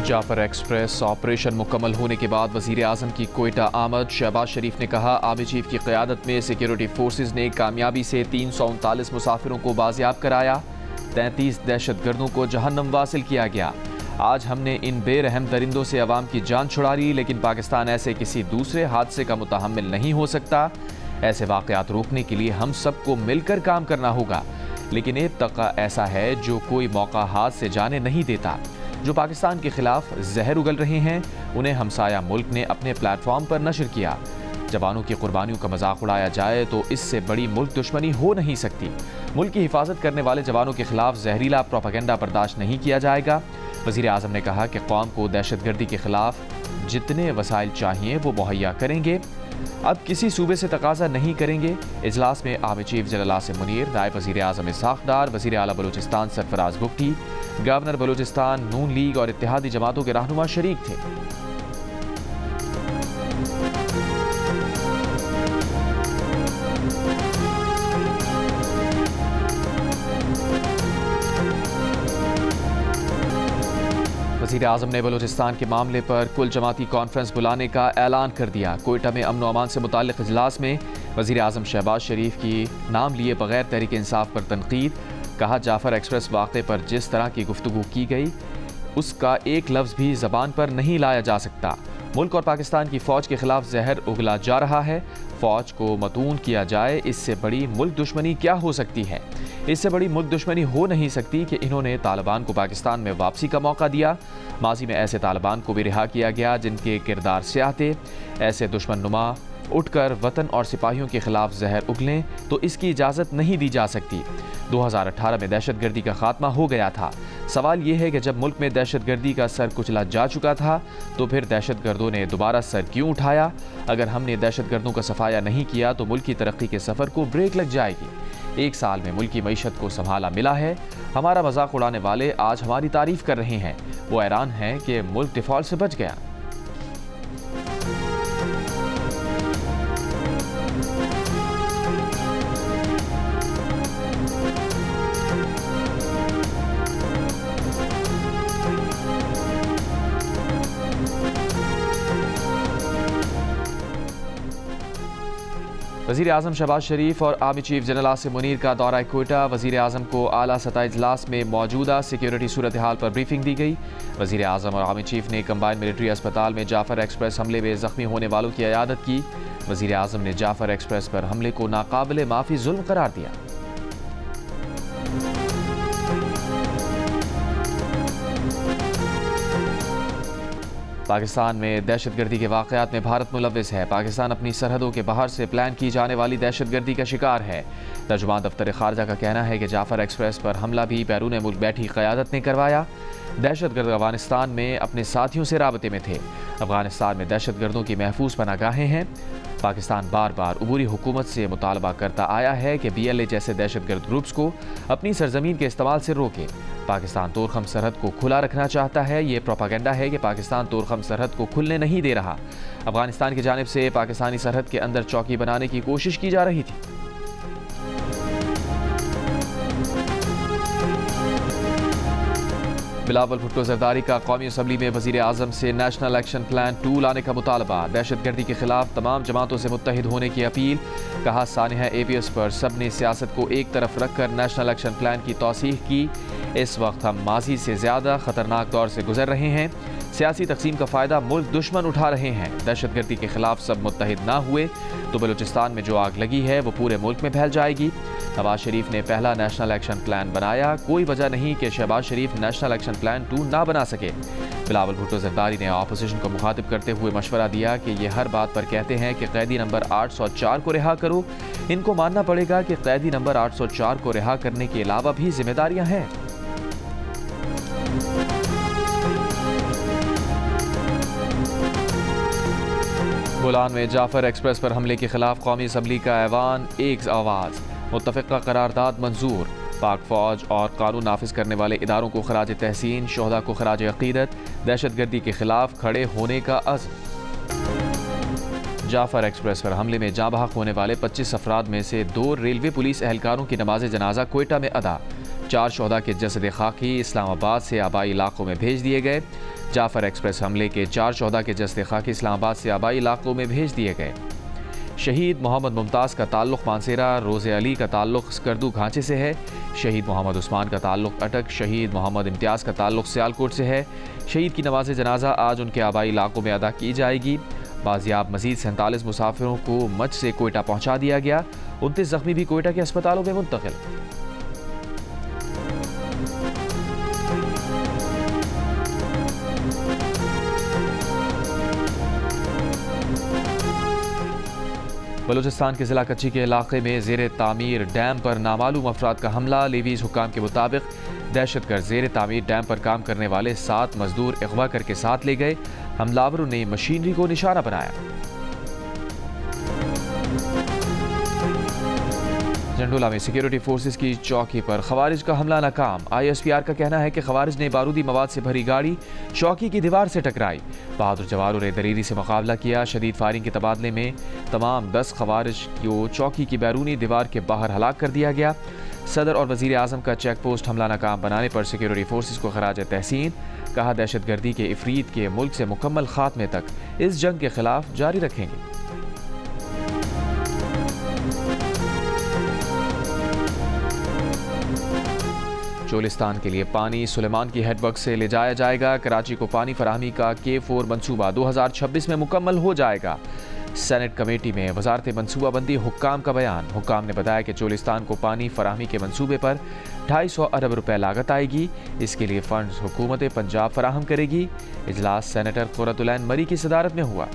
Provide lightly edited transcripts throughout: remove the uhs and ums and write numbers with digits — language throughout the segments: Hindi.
जाफर एक्सप्रेस ऑपरेशन मुकम्मल होने के बाद वज़ीर आज़म की कोयटा आमद। शहबाज शरीफ ने कहा, आर्मी चीफ की क़यादत में सिक्योरिटी फोर्सेज ने कामयाबी से 339 मुसाफिरों को बाजियाब कराया। 33 दहशतगर्दों को जहन्नम वासिल किया गया। आज हमने इन बेरहम दरिंदों से अवाम की जान छुड़ा ली, लेकिन पाकिस्तान ऐसे किसी दूसरे हादसे का मुतहम्मिल नहीं हो सकता। ऐसे वाक़यात रोकने के लिए हम सबको मिलकर काम करना होगा, लेकिन एक तबका ऐसा है जो कोई मौका हाथ से जाने नहीं देता। जो पाकिस्तान के खिलाफ जहर उगल रहे हैं, उन्हें हमसाया मुल्क ने अपने प्लेटफॉर्म पर नशर किया। जवानों की कुर्बानियों का मजाक उड़ाया जाए तो इससे बड़ी मुल्क दुश्मनी हो नहीं सकती। मुल्क की हिफाजत करने वाले जवानों के खिलाफ जहरीला प्रोपेगेंडा बर्दाश्त नहीं किया जाएगा। वज़ीर आज़म ने कहा कि कौम को दहशतगर्दी के खिलाफ जितने वसाइल चाहिए वो मुहैया करेंगे। अब किसी सूबे से तकाजा नहीं करेंगे। इजलास में army chief general Asim Munir, नायब वज़ीर आज़म इसहाक़ डार, वज़ीर आला बलूचिस्तान सरफराज बुगटी, गवर्नर बलूचिस्तान, नून लीग और इत्तेहादी जमातों के रहनुमा शरीक थे। वज़ीर आज़म ने बलूचिस्तान के मामले पर कुल जमाती कॉन्फ्रेंस बुलाने का ऐलान कर दिया। कोयटा में अमन व अमान से मुताल्लिक़ इजलास में वज़ीर आज़म शहबाज शरीफ की नाम लिए बगैर तहरीक इंसाफ पर तनकीद। कहा, जाफर एक्सप्रेस वाक़े पर जिस तरह की गुफ्तगू की गई उसका एक लफ्ज़ भी ज़बान पर नहीं लाया जा सकता। मुल्क और पाकिस्तान की फ़ौज के खिलाफ जहर उगला जा रहा है। फ़ौज को मतून किया जाए, इससे बड़ी मुल्क दुश्मनी क्या हो सकती है। इससे बड़ी मुल्क दुश्मनी हो नहीं सकती कि इन्होंने तालिबान को पाकिस्तान में वापसी का मौका दिया। माजी में ऐसे तालिबान को भी रिहा किया गया जिनके किरदार स्याह थे। ऐसे दुश्मन नुमा उठकर वतन और सिपाहियों के खिलाफ जहर उगलें तो इसकी इजाज़त नहीं दी जा सकती। 2018 में दहशतगर्दी का खात्मा हो गया था। सवाल यह है कि जब मुल्क में दहशतगर्दी का सर कुचला जा चुका था तो फिर दहशतगर्दों ने दोबारा सर क्यों उठाया। अगर हमने दहशतगर्दों का सफाया नहीं किया तो मुल्क की तरक्की के सफ़र को ब्रेक लग जाएगी। 1 साल में मुल्क की मईशत को संभाला मिला है। हमारा मजाक उड़ाने वाले आज हमारी तारीफ कर रहे हैं। वो हैरान हैं कि मुल्क डिफॉल्ट से बच गया। वज़ीर आज़म शहबाज शरीफ और army chief general Asim Munir का दौरा कोयटा। वज़ीर आज़म को आला सतह इजलास में मौजूदा सिक्योरिटी सूरत हाल पर ब्रीफिंग दी गई। वज़ीर आज़म और आर्मी चीफ ने कंबाइंड मिलिट्री अस्पताल में जाफर एक्सप्रेस हमले में ज़ख्मी होने वालों की इयादत की। वज़ीर आज़म ने जाफर एक्सप्रेस पर हमले को नाकाबिले माफ़ी जुल्म करार दिया। पाकिस्तान में दहशतगर्दी के वाक़यात में भारत मुलव्विस है। पाकिस्तान अपनी सरहदों के बाहर से प्लान की जाने वाली दहशतगर्दी का शिकार है। तर्जुमान दफ्तर खारजा का कहना है कि जाफर एक्सप्रेस पर हमला भी बैरून मुल्क बैठी क़यादत ने करवाया। दहशतगर्द अफगानिस्तान में अपने साथियों से राबते में थे। अफगानिस्तान में दहशतगर्दों की महफूज पनाहगाहें हैं। पाकिस्तान बार बार उबूरी हुकूमत से मुतालबा करता आया है कि BLA जैसे दहशतगर्द ग्रुप्स को अपनी सरजमीन के इस्तेमाल से रोके। पाकिस्तान तोरखम सरहद को खुला रखना चाहता है। ये प्रोपागेंडा है कि पाकिस्तान तोरखम सरहद को खुलने नहीं दे रहा। अफगानिस्तान की जानिब से पाकिस्तानी सरहद के अंदर चौकी बनाने की कोशिश की जा रही थी। बिलावल भुट्टो जरदारी का कौमी असम्बली में वज़ीर आज़म से नेशनल एक्शन प्लान 2 लाने का मुतालबा। दहशतगर्दी के खिलाफ तमाम जमातों से मुत्तहिद होने की अपील। कहा, सानिया ABS पर सब ने सियासत को एक तरफ रख कर नेशनल एक्शन प्लान की तौसीह की। इस वक्त हम माजी से ज़्यादा ख़तरनाक दौर से गुजर रहे हैं। सियासी तकसीम का फ़ायदा मुल्क दुश्मन उठा रहे हैं। दहशतगर्दी के खिलाफ सब मुत्तहिद ना हुए तो बलूचिस्तान में जो आग लगी है वो पूरे मुल्क में फैल जाएगी। नवाज शरीफ ने पहला नेशनल एक्शन प्लान बनाया। कोई वजह नहीं कि शहबाज शरीफ नेशनल एक्शन प्लान 2 ना बना सके। बिलावल भुट्टो जरदारी ने अपोजिशन को मुखातिब करते हुए मशवरा दिया कि ये हर बात पर कहते हैं कि कैदी नंबर 804 को रिहा करो। इनको मानना पड़ेगा कि कैदी नंबर 804 को रिहा करने के अलावा भी जिम्मेदारियां हैं। बोलान में जाफर एक्सप्रेस पर हमले के खिलाफ कौमी असम्बली का ऐवान, एक आवाज़। मुत्तफ़िक़ा करारदाद मंजूर। पाक फ़ौज और कानून नाफिज करने वाले इदारों को खराज तहसीन, शोहदा को खराज अक़ीदत। दहशतगर्दी के खिलाफ खड़े होने का अज़्म। जाफर एक्सप्रेस पर हमले में जाँ बहक होने वाले 25 अफराद में से 2 रेलवे पुलिस एहलकारों की नमाज जनाजा कोयटा में अदा। 4 शोहदा के जसद खाकी इस्लामाबाद से आबाई इलाकों में भेज दिए गए। जाफर एक्सप्रेस हमले के 4 शोहदा के जसद खाकी इस्लामाबाद से आबाई इलाकों में भेज दिए गए। शहीद मोहम्मद मुमताज़ का ताल्लुक़ मानसेरा, रोज़े अली का ताल्लुक़ स्कर्दू घांचे से है। शहीद मोहम्मद उस्मान का ताल्लुक़ अटक, शहीद मोहम्मद इम्तियाज़ का ताल्लुक़ सियालकोट से है। शहीद की नमाज जनाजा आज उनके आबाई इलाकों में अदा की जाएगी। बाजियाब मजीद 47 मुसाफिरों को मच से कोयटा पहुँचा दिया गया। 29 जख्मी भी कोयटा के अस्पतालों में मुंतकिल। बलूचिस्तान के ज़िला कच्ची के इलाके में ज़ेर तामीर डैम पर नामालूम अफराद का हमला। लेवीज़ हुक्काम के मुताबिक दहशतगर्द ज़ेर तामीर डैम पर काम करने वाले 7 मजदूर अगवा करके साथ ले गए। हमलावरों ने मशीनरी को निशाना बनाया। झंडोला में सिक्योरिटी फोर्सेस की चौकी पर खवारिज का हमला नाकाम। ISPR का कहना है कि खवारिज ने बारूदी मवाद से भरी गाड़ी चौकी की दीवार से टकराई। बहादुर जवानों ने दरीरी से मुकाबला किया। शदीद फायरिंग के तबादले में तमाम 10 खवारिज को चौकी की बैरूनी दीवार के बाहर हलाक कर दिया गया। सदर और वजीर आजम का चेक पोस्ट हमला नाकाम बनाने पर सिक्योरिटी फोर्सेस को खराज तहसीन। कहा, दहशतगर्दी के इफरीत के मुल्क से मुकम्मल खात्मे तक इस जंग के खिलाफ जारी रखेंगे। चोलिस्तान के लिए पानी सुलेमान की हेडवर्क से ले जाया जाएगा। कराची को पानी फराहमी का K4 मंसूबा 2026 में मुकम्मल हो जाएगा। सेनेट कमेटी में वजारत मनसूबाबंदी हुक्काम का बयान। हुक्काम ने बताया कि चोलिस्तान को पानी फराहमी के मंसूबे पर 250 अरब रुपए लागत आएगी। इसके लिए फंड्स हुकूमत पंजाब फराहम करेगी। इजलास सेनेटर कुर्रतुलैन मरी की सदारत में हुआ।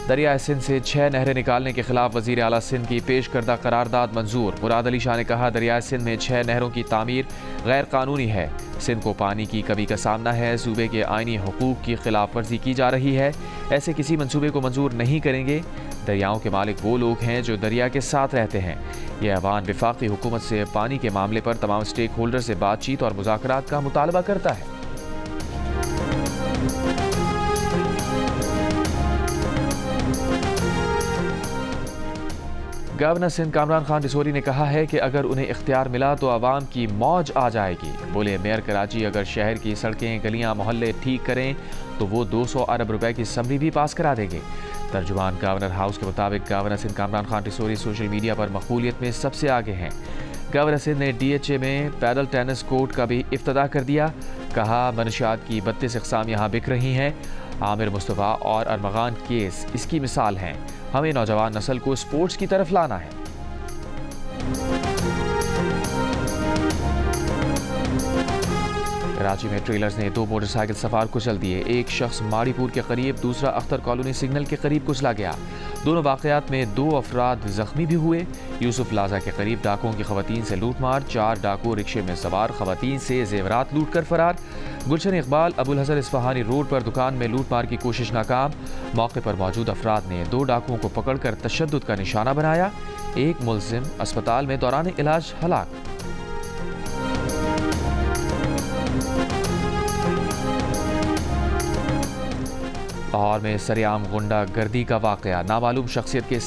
दरिया सिंध से 6 नहरें निकालने के खिलाफ वजीर आला सिंध की पेश करदा करारदाद मंजूर। मुराद अली शाह ने कहा, दरिया सिंध में 6 नहरों की तामीर गैर कानूनी है। सिंध को पानी की कमी का सामना है। सूबे के आईनी हुकूक की खिलाफ वर्जी की जा रही है। ऐसे किसी मंसूबे को मंजूर नहीं करेंगे। दरियाओं के मालिक वो लोग हैं जो दरिया के साथ रहते हैं। यह ऐवान वफाकी हुकूमत से पानी के मामले पर तमाम स्टेक होल्डर से बातचीत और मुज़ाकरात का मुतालबा करता है। गवर्नर सिंध कामरान खान डिसोरी ने कहा है कि अगर उन्हें इख्तियार मिला तो आवाम की मौज आ जाएगी। बोले, मेयर कराची अगर शहर की सड़कें, गलियां, मोहल्ले ठीक करें तो वो 200 अरब रुपए की समरी भी पास करा देंगे। तर्जुमान गवर्नर हाउस के मुताबिक governor Sindh Kamran Khan Tessori social media पर मकबूलियत में सबसे आगे हैं। गवर्नर सिंध ने DHA में पैदल टेनिस कोर्ट का भी इफ्तिताह कर दिया। कहा, मनशियात की 32 इक़साम यहाँ बिक रही हैं। आमिर मुस्तफ़ा और अरमगान केस इसकी मिसाल हैं। हमें नौजवान नस्ल को स्पोर्ट्स की तरफ लाना है। कराची में ट्रेलर्स ने 2 मोटरसाइकिल सवार कुचल दिए। एक शख्स माड़ीपुर के करीब, दूसरा अख्तर कॉलोनी सिग्नल के करीब कुचला गया। दोनों वाक़यात में 2 अफराद जख्मी भी हुए। यूसुफ प्लाजा के करीब डाकुओं की खवातीन से लूटमार। 4 डाकू रिक्शे में सवार खवातीन से जेवरात लूट कर फरार। गुलशन इकबाल अबुल हसन इस्फहानी रोड पर दुकान में लूटमार की कोशिश नाकाम। मौके पर मौजूद अफराद ने 2 डाकुओं को पकड़कर तशद्दुद का निशाना बनाया। एक मुलजिम अस्पताल में दौरान इलाज हलाक। लाहौर में सरेआम गुंडा गर्दी का वाकया। नामालूम शख्सियत के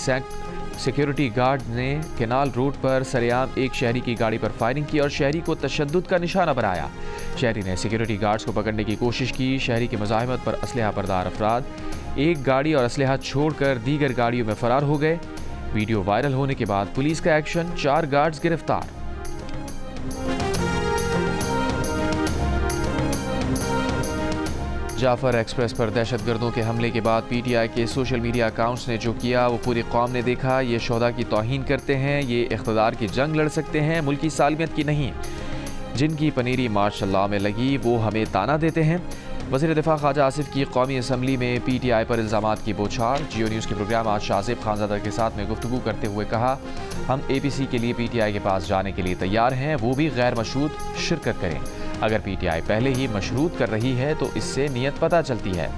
सिक्योरिटी गार्ड ने केनाल रोड पर सरेआम एक शहरी की गाड़ी पर फायरिंग की और शहरी को तशद्दुद का निशाना बनाया। शहरी ने सिक्योरिटी गार्ड्स को पकड़ने की कोशिश की। शहरी की मुज़ाहिमत पर असलहा बरदार अफराद एक गाड़ी और असलहा छोड़कर दीगर गाड़ियों में फरार हो गए। वीडियो वायरल होने के बाद पुलिस का एक्शन, 4 गार्ड्स गिरफ्तार। जाफर एक्सप्रेस पर दहशतगर्दों के हमले के बाद PTI के सोशल मीडिया अकाउंट्स ने जो किया वो पूरी कौम ने देखा। ये शोहदा की तौहीन करते हैं, ये इख्तिदार की जंग लड़ सकते हैं, मुल्की सालमियत की नहीं। जिनकी पनीरी मार्शल्लाह में लगी वो हमें ताना देते हैं। वज़ीर दिफा ख्वाजा आसिफ की कौमी असम्बली में PTI पर इल्ज़ामात की बौछार। जियो न्यूज़ के प्रोग्राम आज शाहज़ेब खानज़ादा के साथ में गुफ्तगू करते हुए कहा, हम APC के लिए PTI के पास जाने के लिए तैयार हैं, वो भी गैर मशरूत शिरकत करें। अगर PTI पहले ही मशरूत कर रही है तो इससे नीयत पता चलती है।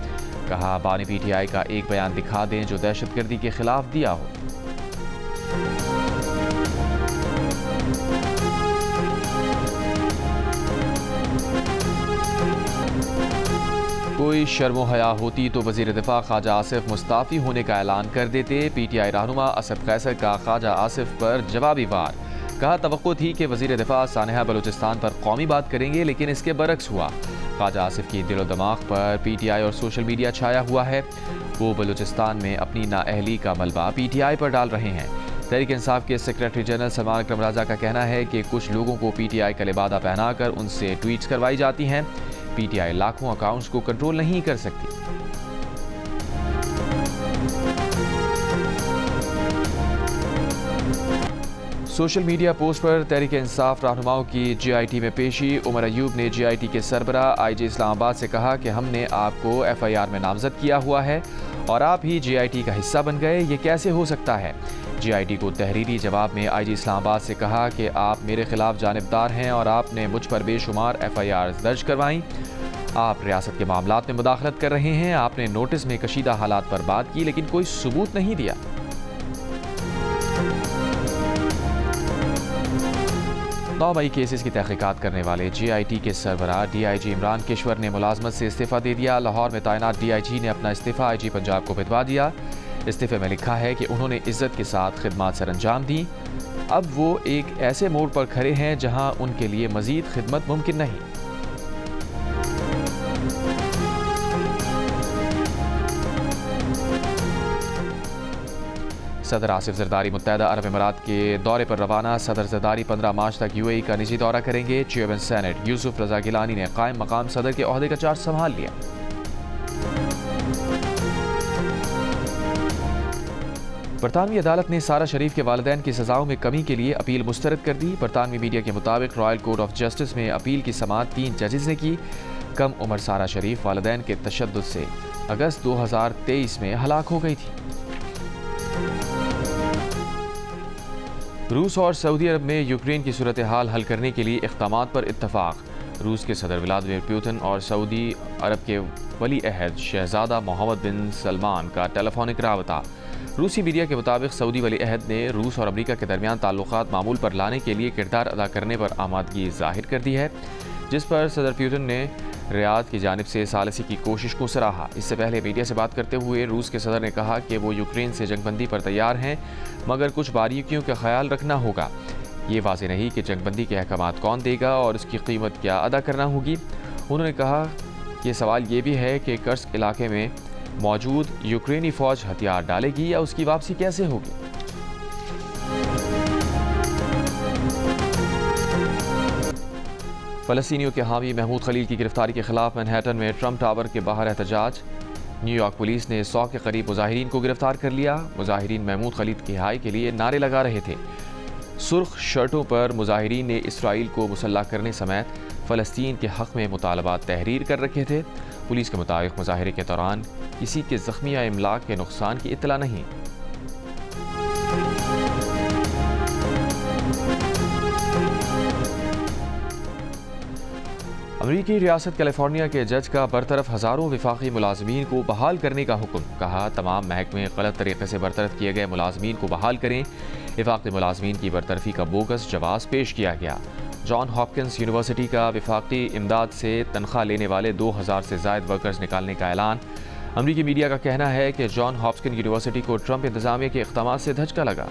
कहा, बानी PTI का एक बयान दिखा दें जो दहशतगर्दी के खिलाफ दिया हो। कोई शर्म हया होती तो वज़ीर दिफा ख्वाजा आसिफ मुस्ताफ़ी होने का ऐलान कर देते। PTI रहनुमा असद कैसर का ख्वाजा आसिफ पर जवाबी वार। कहा, तवक्को थी कि वज़ीर दिफा सानहा बलूचिस्तान पर कौमी बात करेंगे, लेकिन इसके बरक्स हुआ। ख्वाजा आसिफ की दिलो दिमाग पर PTI और सोशल मीडिया छाया हुआ है। वो बलूचिस्तान में अपनी नाअहली का मलबा PTI पर डाल रहे हैं। तहरीक इंसाफ के सेक्रेटरी जनरल सलमान अकरम राजा का कहना है कि कुछ लोगों को PTI का लिबादा पहनाकर उनसे ट्वीट्स करवाई जाती हैं। PTI लाखों अकाउंट्स को कंट्रोल नहीं कर सकती। सोशल मीडिया पोस्ट पर तहरीक इंसाफ रहनुमाओं की GIT में पेशी। उमर अयूब ने GIT के सरबराह IG इस्लामाबाद से कहा कि हमने आपको FIR में नामजद किया हुआ है और आप ही GIT का हिस्सा बन गए, ये कैसे हो सकता है। GIT को तहरीरी जवाब में IG इस्लामाबाद से कहा कि आप मेरे खिलाफ जानिबदार हैं और आपने मुझ पर बेशुमार FIR दर्ज करवाई। आप रियासत के मामलात में मुदाखलत कर रहे हैं। आपने नोटिस में कशीदा हालात पर बात की, लेकिन कोई सबूत नहीं दिया। 9 मई केसेस की तहकीकात करने वाले GIT के सरबराह DIG इमरान किश्वर ने मुलाजमत से इस्तीफ़ा दे दिया। लाहौर में तैनात DIG ने अपना इस्तीफ़ा IG पंजाब को भिजवा दिया। इस्तीफ़े में लिखा है कि उन्होंने इज्जत के साथ खिदमत सर अंजाम दी। अब वो एक ऐसे मोड़ पर खड़े हैं जहां उनके लिए मज़ीद खिदमत मुमकिन नहीं। सदर आसिफ जरदारी मुत्तहदा अरब अमीरात के दौरे पर रवाना। सदर जरदारी 15 मार्च तक UAE का निजी दौरा करेंगे। चेयरमैन सेनेट यूसुफ रजा गिलानी ने कायम मकाम सदर के ओहदे का चार्ज संभाल लिया। बरतानवी अदालत ने सारा शरीफ के वालिदैन की सजाओं में कमी के लिए अपील मुस्तरद कर दी। बरतानवी मीडिया के मुताबिक रॉयल कोर्ट ऑफ जस्टिस में अपील की समाअत 3 जजेस ने की। कम उम्र सारा शरीफ वालिदैन के तशद्दुद से अगस्त 2023 में हलाक हो गई थी। रूस और सऊदी अरब में यूक्रेन की सूरत हाल हल करने के लिए इक़दामात पर इत्तफाक। रूस के सदर व्लादिमीर पुतिन और सऊदी अरब के वली अहद शहजादा मोहम्मद बिन सलमान का टेलीफोनिक राबता। रूसी मीडिया के मुताबिक सऊदी वली अहद ने रूस और अमरीका के दरमियान ताल्लुकात मामूल पर लाने के लिए किरदार अदा करने पर आमादगी जाहिर कर दी है, जिस पर सदर पुतिन ने रियाद की जानिब से सालसी की कोशिश को सराहा। इससे पहले मीडिया से बात करते हुए रूस के सदर ने कहा कि वो यूक्रेन से जंगबंदी पर तैयार हैं, मगर कुछ बारीकियों का ख्याल रखना होगा। ये वाज़ेह नहीं कि जंगबंदी के अहकामात कौन देगा और उसकी कीमत क्या अदा करना होगी। उन्होंने कहा कि सवाल ये भी है कि कर्स्क इलाके में मौजूद यूक्रेनी फ़ौज हथियार डालेगी या उसकी वापसी कैसे होगी। फ़लस्तीनियों के हामी महमूद खलील की गिरफ्तारी के खिलाफ मैनहट्टन में ट्रंप टावर के बाहर एहतजाज। न्यूयॉर्क पुलिस ने 100 के करीब मुजाहिरीन को गिरफ्तार कर लिया। मुजाहिरीन महमूद खलील की रिहाई के लिए नारे लगा रहे थे। सुर्ख शर्टों पर मुजाहिरीन ने इसराइल को मुसल्लह करने समेत फ़लस्तीन के हक़ में मुतालबात तहरीर कर रखे थे। पुलिस के मुताबिक मुजाहरे के दौरान किसी के ज़ख्मी या इमलाक के नुकसान की इत्तला नहीं। अमरीकी रियासत कैलिफोर्निया के जज का बरतरफ हज़ारों वफाकी मुलाजमीन को बहाल करने का हुक्म। कहा, तमाम महकमे गलत तरीके से बरतरफ किए गए मुलाजमीन को बहाल करें। वफाकी मुलाजमीन की बरतरफी का बोगस जवाब पेश किया गया। जॉन हॉपकिंस यूनिवर्सिटी का वफाकी इमदाद से तनख्वाह लेने वाले 2000 से ज़ायद वर्कर्स निकालने का ऐलान। अमरीकी मीडिया का कहना है कि जॉन हॉपकिंस यूनिवर्सिटी को ट्रंप इंतजामिया के इक़दामात से धचका लगा।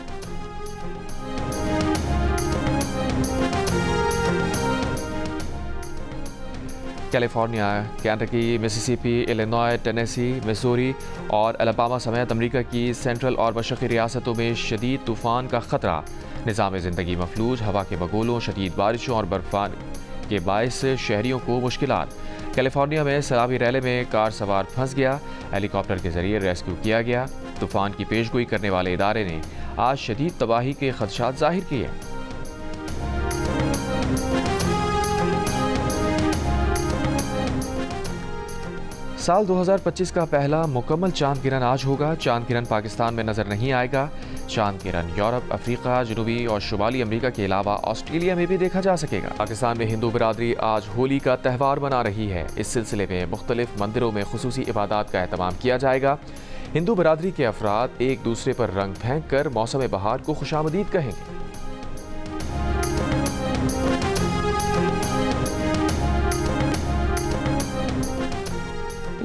California, Kentucky, Mississippi, Illinois, Tennessee, Missouri और अलाबामा समेत अमरीका की सेंट्रल और मशरक़ी रियासतों में शदीद तूफ़ान का ख़तरा। निज़ाम ज़िंदगी मफलूज, हवा के बगोलों, शदीद बारिशों और बर्फ़ानी के बायस शहरियों को मुश्किलात। कैलिफोर्निया में सैलाबी रैली में कार सवार फंस गया। हेलीकॉप्टर के जरिए रेस्क्यू किया गया। तूफ़ान की पेशगोई करने वाले इदारे ने आज शदीद तबाही के खदशात ज़ाहिर किए। साल 2025 का पहला मुकम्मल चांद गिरन आज होगा। चांद गिरन पाकिस्तान में नजर नहीं आएगा। चांद गिरन यूरोप, अफ्रीका, जनूबी और शुमाली अमेरिका के अलावा ऑस्ट्रेलिया में भी देखा जा सकेगा। पाकिस्तान में हिंदू बिरादरी आज होली का त्यौहार मना रही है। इस सिलसिले में मुख्तलिफ मंदिरों में खुसूसी इबादत का एहतमाम किया जाएगा। हिंदू बिरादरी के अफराद एक दूसरे पर रंग फेंक कर मौसम बहार को खुशामदीद कहेंगे।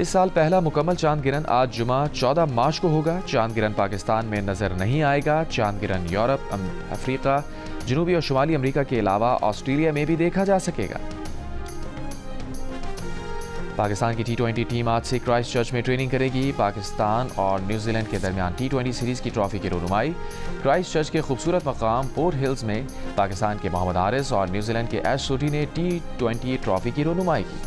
इस साल पहला मुकम्मल चांद गिरन आज जुमा 14 मार्च को होगा। चांद गिरन पाकिस्तान में नजर नहीं आएगा। चांद गिरन यूरोप, अफ्रीका, जनूबी और शुमाली अमेरिका के अलावा ऑस्ट्रेलिया में भी देखा जा सकेगा। पाकिस्तान की T20 टीम आज से क्राइस्ट चर्च में ट्रेनिंग करेगी। पाकिस्तान और न्यूजीलैंड के दरमियान T20 सीरीज़ की ट्रॉफी की रोनुमाई क्राइस्ट चर्च के खूबसूरत मकाम पोर्ट हिल्स में पाकिस्तान के मोहम्मद हारिस और न्यूजीलैंड के एश सोटी ने T20 ट्रॉफी की रोनुमाई की।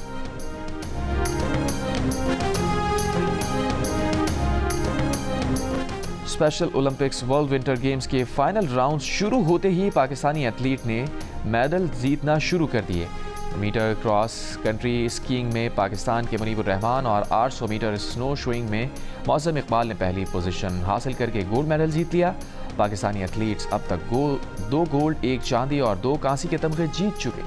Special Olympics world winter games के फाइनल राउंड शुरू होते ही पाकिस्तानी एथलीट ने मेडल जीतना शुरू कर दिए। मीटर क्रॉस कंट्री स्कीइंग में पाकिस्तान के मुनीबुर रहमान और 800 मीटर स्नो शोइंग में मौसम इकबाल ने पहली पोजीशन हासिल करके गोल्ड मेडल जीत लिया। पाकिस्तानी एथलीट्स अब तक 2 गोल्ड, 1 चांदी और 2 कांसी के तमगे जीत चुके।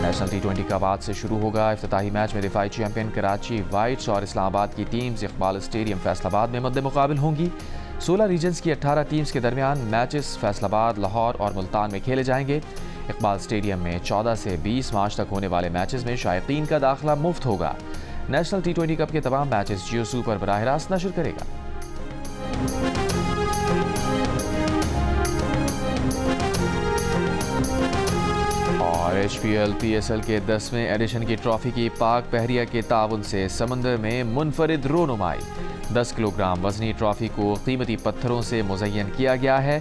नेशनल T20 कप आज से शुरू होगा। इफ्तिताही मैच में दिफाई चैंपियन कराची वाइट्स और इस्लामाबाद की टीम्स इकबाल स्टेडियम फैसलाबाद में मद्दे मुकाबिल होंगी। 16 रीजन्स की 18 टीम्स के दरमियान मैचेस फैसलाबाद, लाहौर और मुल्तान में खेले जाएंगे। इकबाल स्टेडियम में 14 से 20 मार्च तक होने वाले मैचेस में शायकीन का दाखिला मुफ्त होगा। नेशनल T20 कप के तमाम मैचेस जियो सुपर बराह रास्त नशर करेगा। और HPL PSL के 10वें एडिशन की ट्रॉफी की पाक बहरिया के ताउन से समंदर में मुनफरिद रोनुमाई। 10 किलोग्राम वजनी ट्रॉफी को कीमती पत्थरों से मुज़य्यन किया गया है।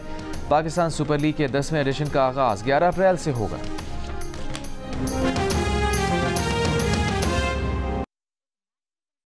पाकिस्तान सुपर लीग के 10वें एडिशन का आगाज़ 11 अप्रैल से होगा।